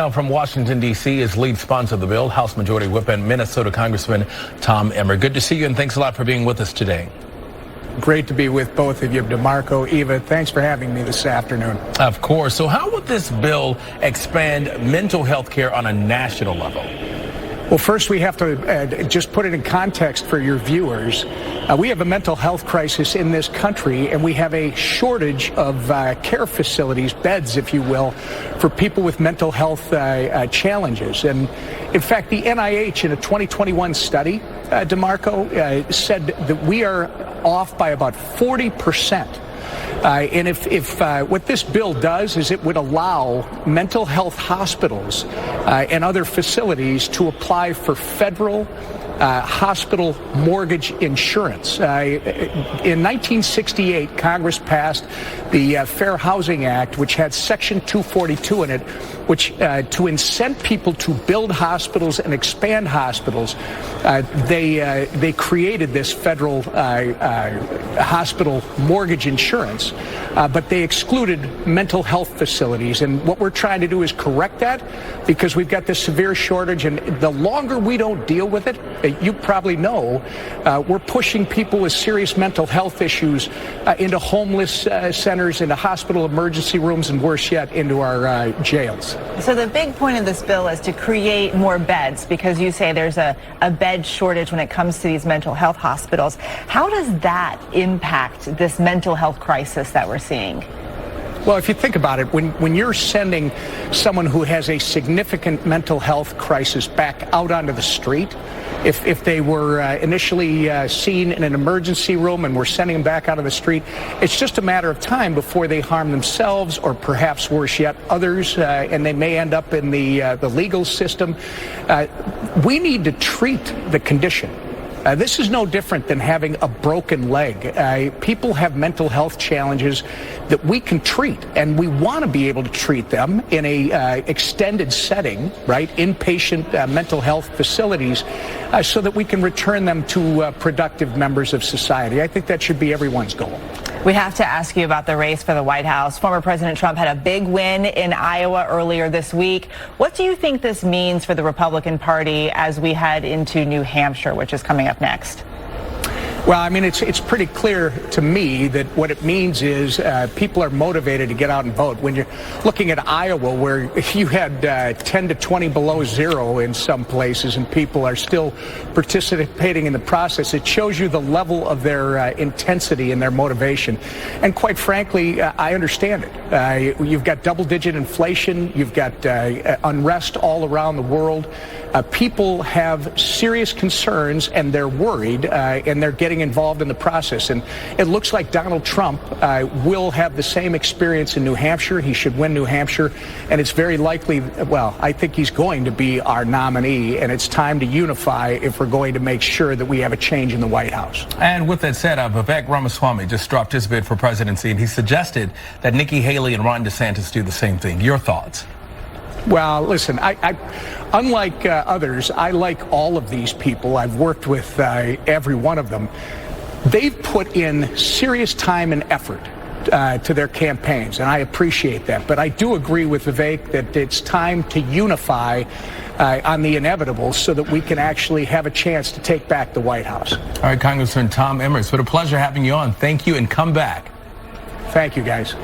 Now from Washington, D.C. is lead sponsor of the bill, House Majority Whip and Minnesota Congressman Tom Emmer. Good to see you, and thanks a lot for being with us today. Great to be with both of you, DeMarco, Eva. Thanks for having me this afternoon. Of course. So how would this bill expand mental health care on a national level? Well, first we have to just put it in context for your viewers. We have a mental health crisis in this country, and we have a shortage of care facilities, beds, if you will, for people with mental health challenges. And in fact, the NIH in a 2021 study, DeMarco, said that we are off by about 40%. And if what this bill does is it would allow mental health hospitals and other facilities to apply for federal hospital mortgage insurance. In 1968, Congress passed the Fair Housing Act, which had Section 242 in it, which to incent people to build hospitals and expand hospitals, they created this federal hospital mortgage insurance, but they excluded mental health facilities. And what we're trying to do is correct that, because we've got this severe shortage, and the longer we don't deal with it, you probably know, we're pushing people with serious mental health issues into homeless centers, into hospital emergency rooms, and worse yet, into our jails. So the big point of this bill is to create more beds, because you say there's a bed shortage when it comes to these mental health hospitals. How does that impact this mental health crisis that we're seeing? Well, if you think about it, when you're sending someone who has a significant mental health crisis back out onto the street, if they were initially seen in an emergency room and we're sending them back out of the street, it's just a matter of time before they harm themselves, or perhaps worse yet, others, and they may end up in the legal system. We need to treat the condition. This is no different than having a broken leg. People have mental health challenges that we can treat, and we want to be able to treat them in a extended setting, right, inpatient mental health facilities, so that we can return them to productive members of society. I think that should be everyone's goal. We have to ask you about the race for the White House. Former President Trump had a big win in Iowa earlier this week. What do you think this means for the Republican Party as we head into New Hampshire, which is coming up next? Well, I mean, it's pretty clear to me that what it means is people are motivated to get out and vote. When you're looking at Iowa, where you had 10 to 20 below zero in some places, and people are still participating in the process, it shows you the level of their intensity and their motivation. And quite frankly, I understand it. You've got double-digit inflation. You've got unrest all around the world. People have serious concerns, and they're worried, and they're getting involved in the process. And it looks like Donald Trump will have the same experience in New Hampshire. He should win New Hampshire, and it's very likely, well, I think he's going to be our nominee, and it's time to unify if we're going to make sure that we have a change in the White House. And with that said, Vivek Ramaswamy just dropped his bid for presidency, and he suggested that Nikki Haley and Ron DeSantis do the same thing. Your thoughts? Well, listen, unlike others, I like all of these people. I've worked with every one of them. They've put in serious time and effort to their campaigns, and I appreciate that. But I do agree with Vivek that it's time to unify on the inevitable so that we can actually have a chance to take back the White House. All right, Congressman Tom Emmer, it's been a pleasure having you on. Thank you, and come back. Thank you, guys.